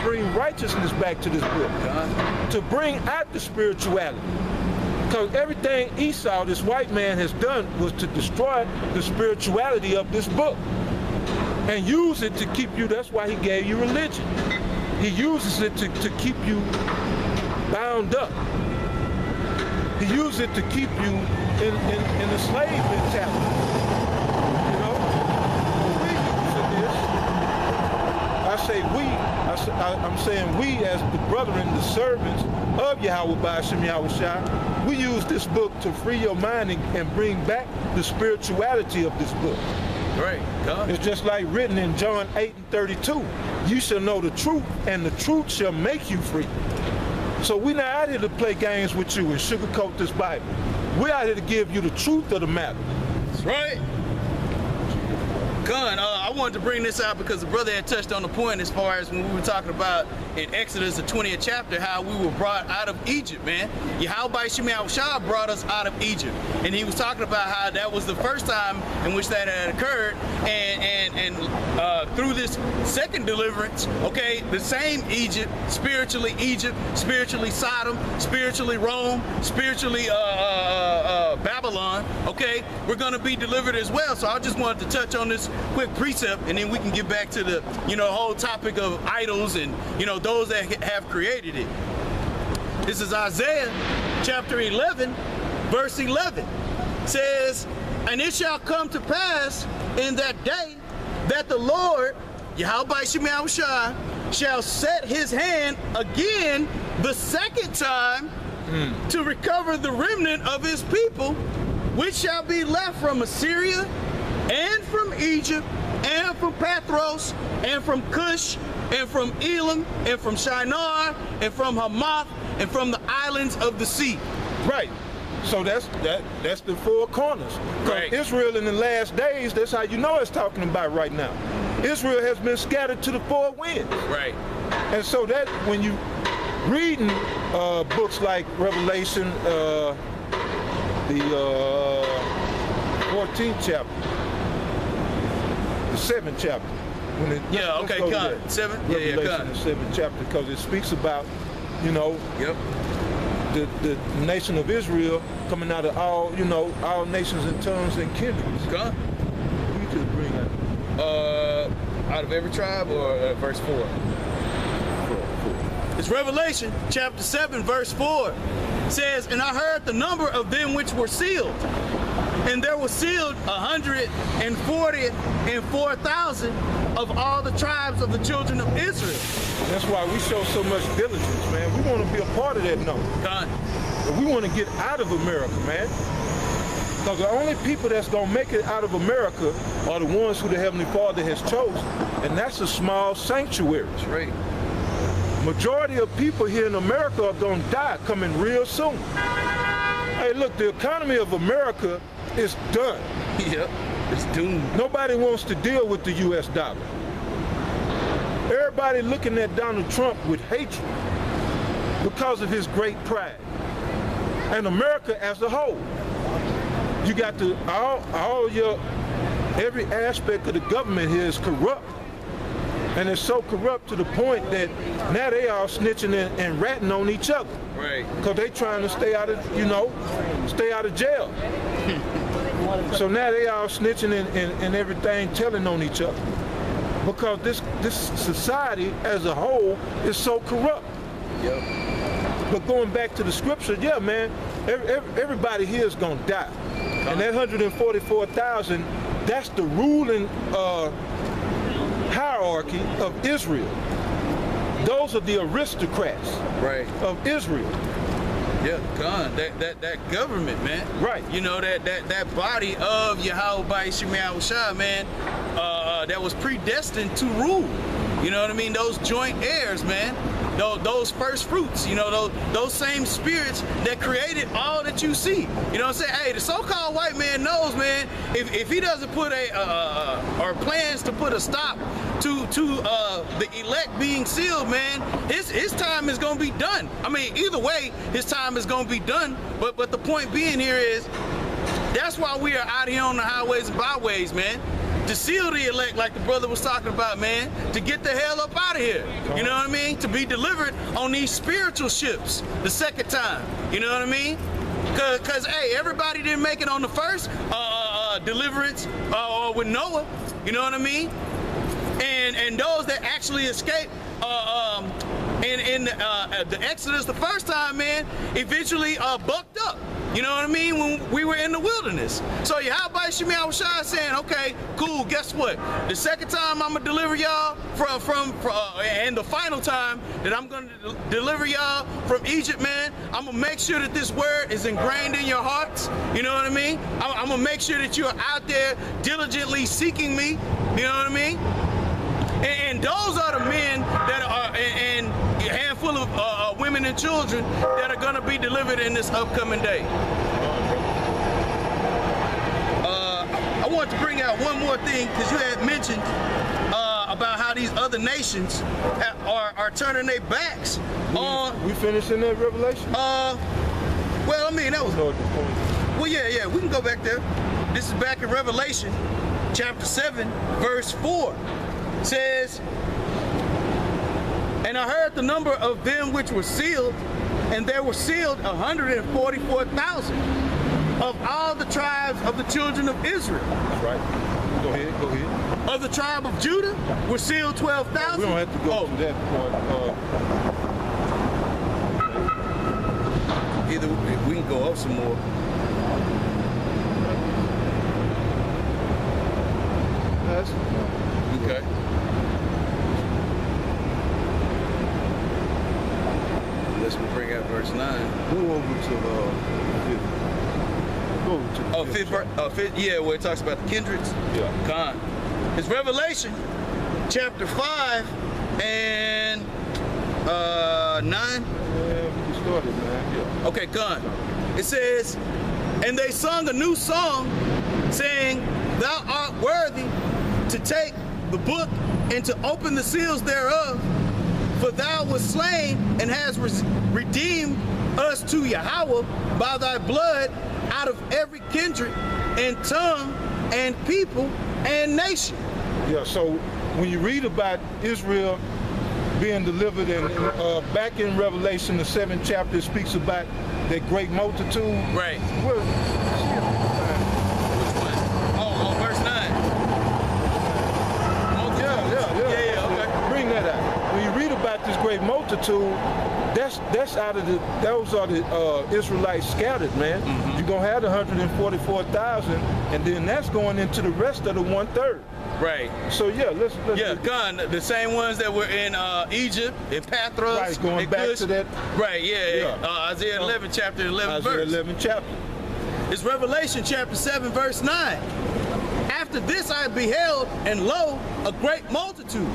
bring righteousness back to this book, to bring out the spirituality. Because everything Esau, this white man, has done was to destroy the spirituality of this book and use it to keep you. That's why he gave you religion. He uses it to keep you bound up. He uses it to keep you in a slave mentality. You know, we use this. I'm saying we as the brethren, the servants of Yahweh Ba'ashem Yahushua, we use this book to free your mind and bring back the spirituality of this book. Right, God. It's just like written in John 8:32. You shall know the truth, and the truth shall make you free. So we're not out here to play games with you and sugarcoat this Bible. We're out here to give you the truth of the matter. That's right. Gun, I wanted to bring this out because the brother had touched on the point as far as when we were talking about in Exodus, the 20th chapter, how we were brought out of Egypt, man. Yahweh Ba'ashem Yahushua brought us out of Egypt. And he was talking about how that was the first time in which that had occurred. And through this second deliverance, okay, the same Egypt, spiritually Sodom, spiritually Rome, spiritually Babylon, okay, we're going to be delivered as well. So I just wanted to touch on this quick precept, and then we can get back to the, whole topic of idols and, those that have created it. This is Isaiah chapter 11, verse 11. It says, and it shall come to pass in that day that the Lord, Yahweh Ba'ashem Yahushua, shall set his hand again the second time to recover the remnant of his people, which shall be left from Assyria and from Egypt and from Pathros and from Cush and from Elam and from Shinar and from Hamath and from the islands of the sea. Right. So that's the four corners. Right. Israel in the last days, that's how you know it's talking about right now. Israel has been scattered to the four winds. Right. And so that when you reading books like Revelation, the 14th chapter, the 7th chapter. When it, okay, come. 7? Revelation, come. The 7th chapter, because it speaks about, the nation of Israel coming out of all, all nations and tongues and kindreds. Come. You just bring that. Out of every tribe, or verse 4? 4. It's Revelation chapter 7, verse 4. It says, and I heard the number of them which were sealed. And there were sealed 144,000 of all the tribes of the children of Israel. That's why we show so much diligence, man. We want to be a part of that number. God. But we want to get out of America, man. Because the only people that's going to make it out of America are the ones who the Heavenly Father has chosen. And that's a small sanctuary. That's right. Majority of people here in America are going to die coming real soon. Hey, look, the economy of America is done. Yep, it's doomed. Nobody wants to deal with the U.S. dollar. Everybody looking at Donald Trump with hatred because of his great pride. And America as a whole. You got every aspect of the government here is corrupt. And it's so corrupt to the point that now they are snitching and ratting on each other. Right. Because they trying to stay out of, stay out of jail. So now they are snitching and everything, telling on each other. Because this society as a whole is so corrupt. Yep. But going back to the scripture, yeah, man, everybody here is going to die. And that 144,000, that's the ruling hierarchy of Israel. Those are the aristocrats of Israel. Yeah, God, that government, man. Right. That body of Yahweh Ba'ashem Yahushua, man, that was predestined to rule. You know what I mean? Those joint heirs, man. Those first fruits, those same spirits that created all that you see. You know what I'm saying? Hey, the so-called white man knows, man, if he doesn't put or plans to put a stop to the elect being sealed, man, his time is gonna be done. I mean, either way, his time is gonna be done. But the point being here is, that's why we are out here on the highways and byways, man. to seal the elect, like the brother was talking about, man, to get the hell up out of here. You know what I mean? To be delivered on these spiritual ships the second time. You know what I mean? Cause hey, everybody didn't make it on the first deliverance with Noah. You know what I mean? And those that actually escaped in the Exodus the first time, man, eventually bucked up. You know what I mean? When we were in the wilderness. So Yahweh Shemi Awashai saying, okay, cool, guess what? The second time I'm gonna deliver y'all from and the final time that I'm gonna deliver y'all from Egypt, man, I'm gonna make sure that this word is ingrained in your hearts. You know what I mean? I'm gonna make sure that you're out there diligently seeking me. You know what I mean? And those are the men that are, and a handful of women and children that are going to be delivered in this upcoming day. I want to bring out one more thing, because you had mentioned about how these other nations are turning their backs on. We finishing that Revelation? Well, I mean, that was. Well, yeah, we can go back there. This is back in Revelation, chapter 7, verse 4. Says, and I heard the number of them which were sealed, and there were sealed 144,000 of all the tribes of the children of Israel. That's right. Go ahead. Of the tribe of Judah were sealed 12,000. We don't have to go to that point. Either we can go up some more. Okay. Let's bring out verse 9. Go over to the fifth, yeah, where it talks about the kindreds. Yeah. Con. It's Revelation, chapter 5 and 9. Yeah, we started, man. Yeah. Okay, con. It says, and they sung a new song, saying, Thou art worthy to take the book and to open the seals thereof, for thou wast slain and hast redeemed us to Yahweh by thy blood out of every kindred and tongue and people and nation. Yeah, so when you read about Israel being delivered, and back in Revelation, the 7th chapter, it speaks about that great multitude. Right. Well, verse 9. Yeah, okay. Bring that out. When you read about this great multitude, that's out of those are the Israelites scattered, man. Mm-hmm. You're gonna have the 144,000, and then that's going into the rest of the 1/3. Right. So yeah, let's Con, the same ones that were in Egypt, in Pathros. Right, going back to that. Right, yeah. Isaiah 11, chapter 11, verse. Isaiah 11 chapter. It's Revelation chapter 7, verse 9. After this I beheld, and lo, a great multitude,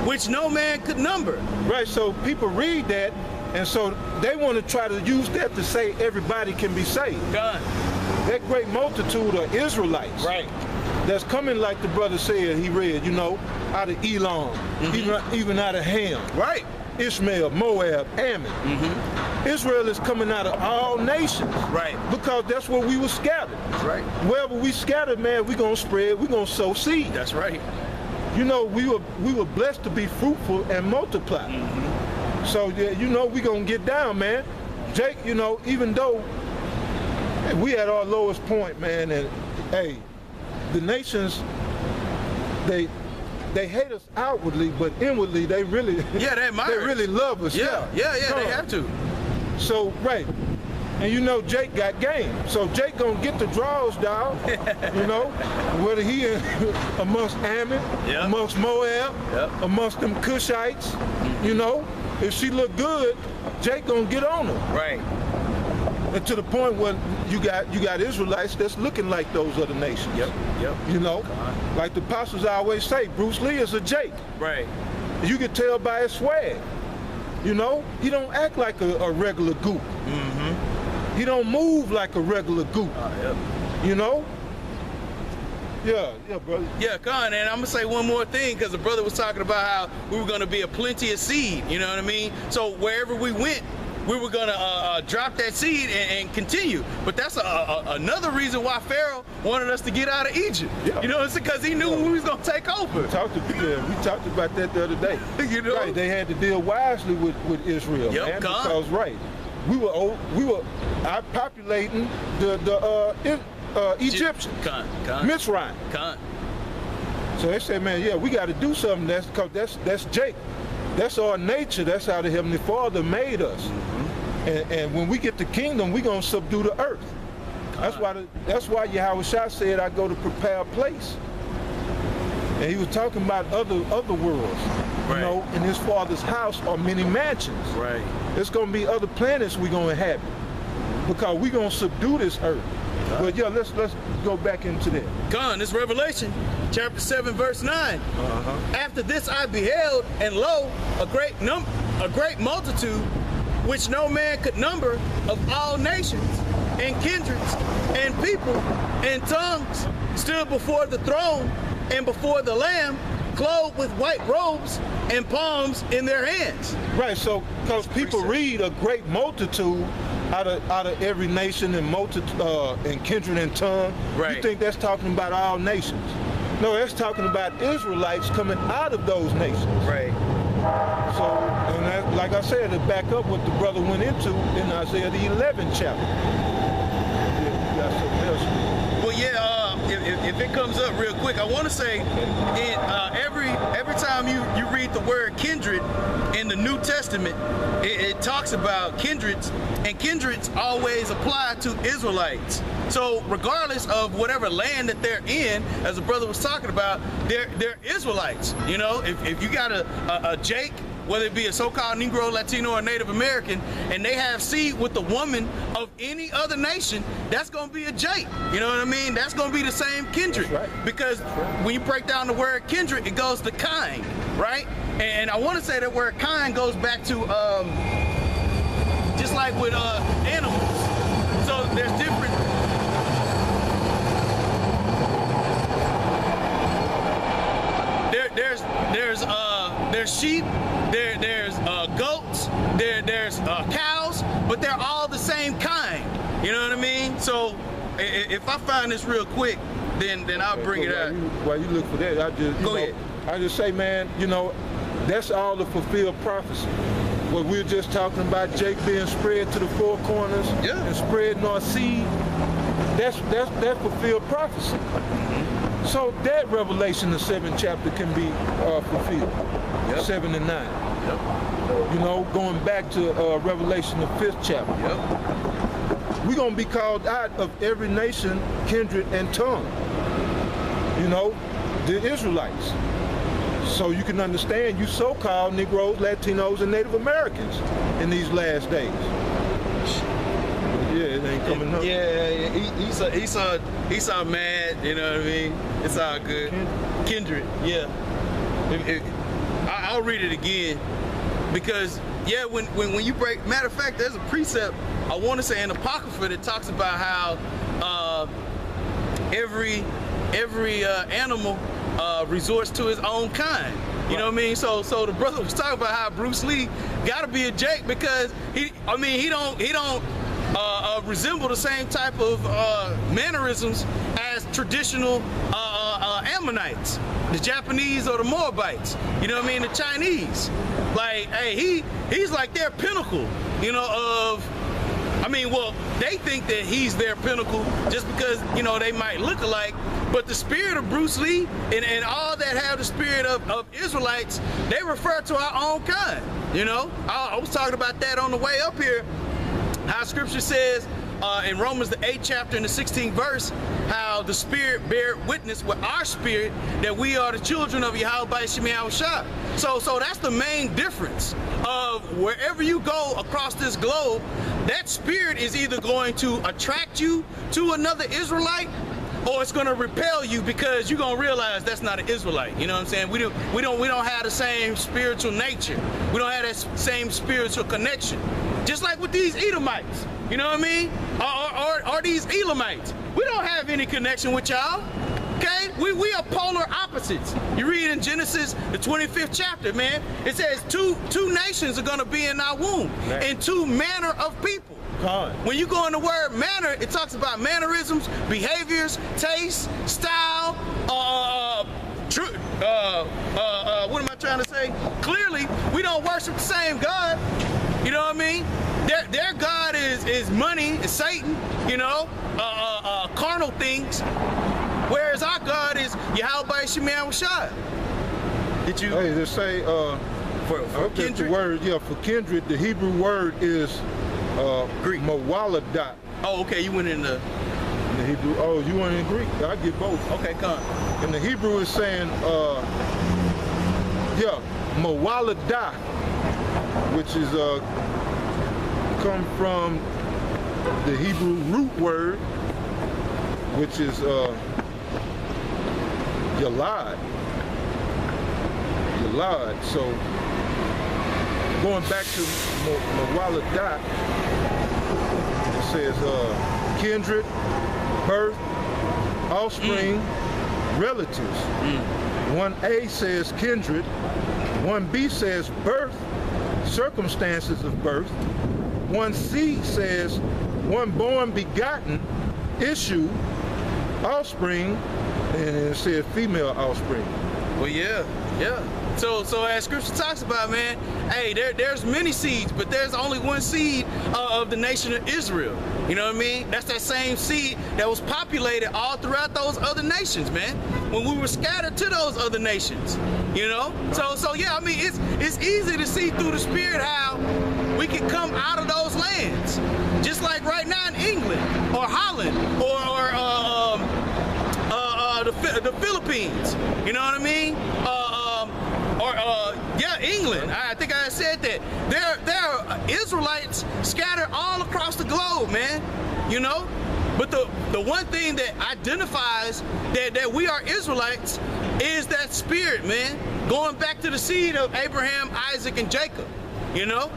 which no man could number. Right, so people read that, and so they want to try to use that to say everybody can be saved. God. That great multitude of Israelites. Right. That's coming, like the brother said, he read, out of Elam, even out of Ham. Right. Ishmael, Moab, Ammon. Mm-hmm. Israel is coming out of all nations. Right. Because that's where we were scattered. That's right. Wherever we scattered, man, we're going to spread, we're going to sow seed. That's right. We were blessed to be fruitful and multiply. Mm-hmm. So, we're going to get down, man. Jake, even though we at our lowest point, man, and, hey, the nations, they hate us outwardly, but inwardly they really they admire they really love us. Yeah, they have to. So right, and Jake got game. So Jake gonna get the draws, dog. Whether he amongst Ammon, amongst Moab, amongst them Cushites, if she look good, Jake gonna get on her. Right. And to the point where you got Israelites that's looking like those other nations. Yep. Like the apostles always say, Bruce Lee is a Jake. Right. You can tell by his swag. He don't act like a regular goop. Mm-hmm. He don't move like a regular goop. Yeah, brother. Yeah, Con, and I'm gonna say one more thing, because the brother was talking about how we were gonna be a plenteous seed, you know what I mean? So wherever we went, we were gonna drop that seed and continue. But that's another reason why Pharaoh wanted us to get out of Egypt. Yeah. You know, it's because he knew we was gonna take over. We talked about that the other day. You know? Right, they had to deal wisely with Israel, Yep, man, Con. because we were outpopulating the Egyptians, Con. Mitzrayim. Con. So they said, man, yeah, we got to do something. That's Jacob. That's our nature. That's how the Heavenly Father made us. And when we get the kingdom, we're gonna subdue the earth. That's why Yahweh Shah said, I go to prepare a place. And he was talking about other worlds. Right. You know, in his Father's house are many mansions. Right. There's gonna be other planets we're gonna inhabit, because we're gonna subdue this earth. But yeah, let's go back into that. Con, this Revelation, chapter 7, verse 9. After this I beheld, and lo, a great multitude, which no man could number, of all nations, and kindreds, and people, and tongues, stood before the throne and before the Lamb, clothed with white robes and palms in their hands. Right, so because people read a great multitude out of every nation and and kindred and tongue, Right. You think that's talking about all nations? No, that's talking about Israelites coming out of those nations. Right. So, and that, like I said, to back up what the brother went into in Isaiah the 11th chapter. Yeah, you got something else? Well, yeah. If it comes up real quick, I want to say, every time you read the word kindred in the New Testament, it talks about kindreds, and kindreds always apply to Israelites. So regardless of whatever land that they're in, as the brother was talking about, they're Israelites. You know, if you got a Jake, whether it be a so-called Negro, Latino, or Native American, and they have seed with a woman of any other nation, that's going to be a Jake. You know what I mean? That's going to be the same kindred. That's right. Because when you break down the word kindred, it goes to kind, right? And I want to say that word kind goes back to just like with animals. So there's different. There's sheep, there's goats, there's cows, but they're all the same kind. You know what I mean? So if I find this real quick, then I'll bring it out. While you look for that, Go ahead. I just say, man, you know, that's all the fulfilled prophecy. What we were just talking about, Jake being spread to the four corners and spreading our seed, that's fulfilled prophecy. So that Revelation, the 7th chapter, can be fulfilled. 7 and 9. You know, going back to Revelation, the 5th chapter. We're going to be called out of every nation, kindred, and tongue. You know, the Israelites. So you can understand, you so-called Negroes, Latinos, and Native Americans in these last days. Yeah, it ain't coming up. Yeah, Esau mad, you know what I mean? It's all good. Kindred, yeah. I'll read it again, because yeah, when you break, matter of fact, there's a precept, I want to say in Apocrypha, that talks about how every animal resorts to his own kind. You know what I mean? So the brother was talking about how Bruce Lee got to be a Jake, because he don't resemble the same type of mannerisms as traditional Ammonites, the Japanese or the Moabites. You know what I mean? The Chinese. Like, hey, he's like their pinnacle. You know, of. I mean, well, they think that he's their pinnacle just because, you know, they might look alike. But the spirit of Bruce Lee and all that have the spirit of Israelites, they refer to our own kind. You know, I was talking about that on the way up here. How Scripture says in Romans the 8th chapter and the 16th verse, how the Spirit bear witness with our spirit that we are the children of Yahweh Shem Yahushua. So that's the main difference of wherever you go across this globe, that spirit is either going to attract you to another Israelite, or it's going to repel you, because you're going to realize that's not an Israelite. You know what I'm saying? We don't have the same spiritual nature. We don't have that same spiritual connection. Just like with these Edomites, you know what I mean? Or these Elamites. We don't have any connection with y'all. Okay? we are polar opposites. You read in Genesis, the 25th chapter, man. It says two nations are gonna be in our womb, and two manner of people. When you go in the word manner, it talks about mannerisms, behaviors, taste, style, what am I trying to say? Clearly, we don't worship the same God. You know what I mean? Their God is money, is Satan, you know, carnal things. Whereas our God is Yahweh Shemel Shai. Did you? Hey, they say for kindred? the word, for kindred, the Hebrew word is Greek. Mawaladat. Oh, okay, you went in the Hebrew. Oh, you went in Greek. I get both. Okay, come on. And the Hebrew is saying, Mawaladah, which is come from the Hebrew root word, which is Yalad. Yalad. So going back to Mawaladah, it says kindred, birth, offspring, relatives. 1a says kindred, 1b says birth, circumstances of birth, 1c says one born, begotten, issue, offspring, and it says female offspring. Well, yeah. So as Scripture talks about, man, hey, there's many seeds, but there's only one seed of the nation of Israel. You know what I mean? That's that same seed that was populated all throughout those other nations, man. When we were scattered to those other nations, you know. So yeah, I mean, it's easy to see through the Spirit how we can come out of those lands, just like right now in England or Holland or the Philippines. You know what I mean? England. I think I said that. There are Israelites scattered all across the globe, man. You know? But the one thing that identifies that we are Israelites is that spirit, man. Going back to the seed of Abraham, Isaac, and Jacob. You know?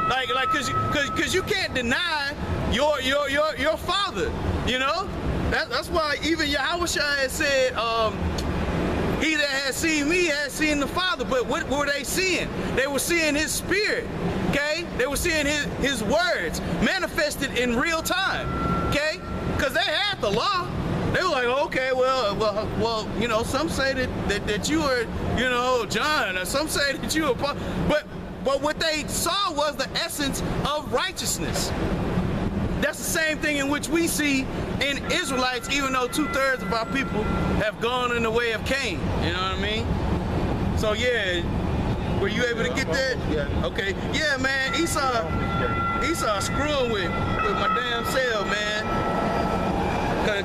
Like cause you can't deny your father, you know? That's why even Yahushua had said, he that has seen me has seen the Father. But what were they seeing? They were seeing his spirit, okay? They were seeing his words manifested in real time, okay? Because they had the law. They were like, okay, well, you know, some say that you were, you know, John, or some say that you were Paul. But what they saw was the essence of righteousness. That's the same thing in which we see in Israelites, even though 2/3 of our people have gone in the way of Cain. You know what I mean? So yeah, were you able to get that? Yeah. Okay. Yeah, man. Esau screwing with my damn self, man.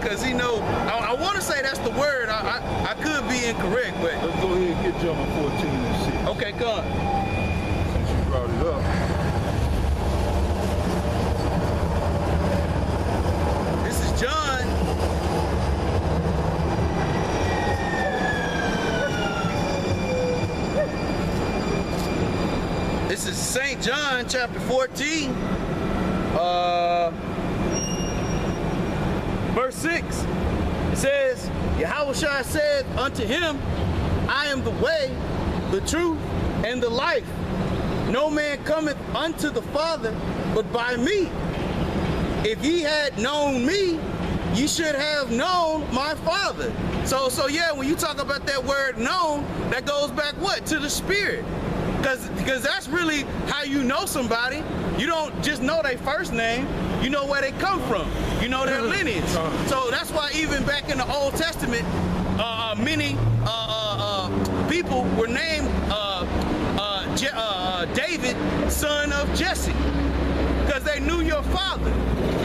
Cause he know. I want to say that's the word. I could be incorrect, but let's go ahead and get John 14 and 6. Okay, come on. Since you brought it up. John. This is St. John chapter 14, verse 6. It says, Yahushua said unto him, I am the way, the truth, and the life. No man cometh unto the Father but by me. If ye had known me, ye should have known my Father. So yeah, when you talk about that word known, that goes back what? To the Spirit. Because that's really how you know somebody. You don't just know their first name, you know where they come from. You know their lineage. So that's why even back in the Old Testament, many people were named David, son of Jesse, because they knew your father.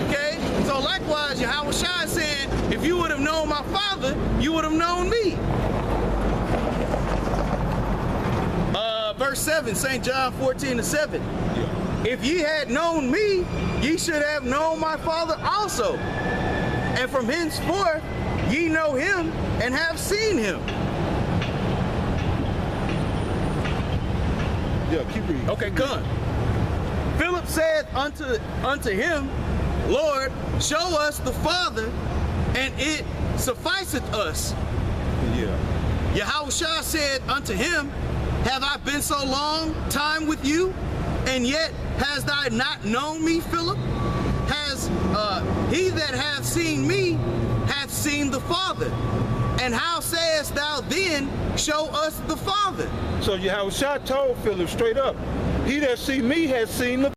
Okay? So likewise, Yahushua is saying, if you would have known my Father, you would have known me. Verse 7, St. John 14:7. Yeah. If ye had known me, ye should have known my Father also. And from henceforth, ye know him and have seen him. Yeah, keep reading. Okay, come. Philip said unto him, Lord, show us the Father, and it sufficeth us. Yahushua said unto him, have I been so long time with you, and yet hast thou not known me, Philip? Has he that hath seen me hath seen the Father? And how sayest thou then, show us the Father? So Yahushua told Philip straight up, he that see me has seen the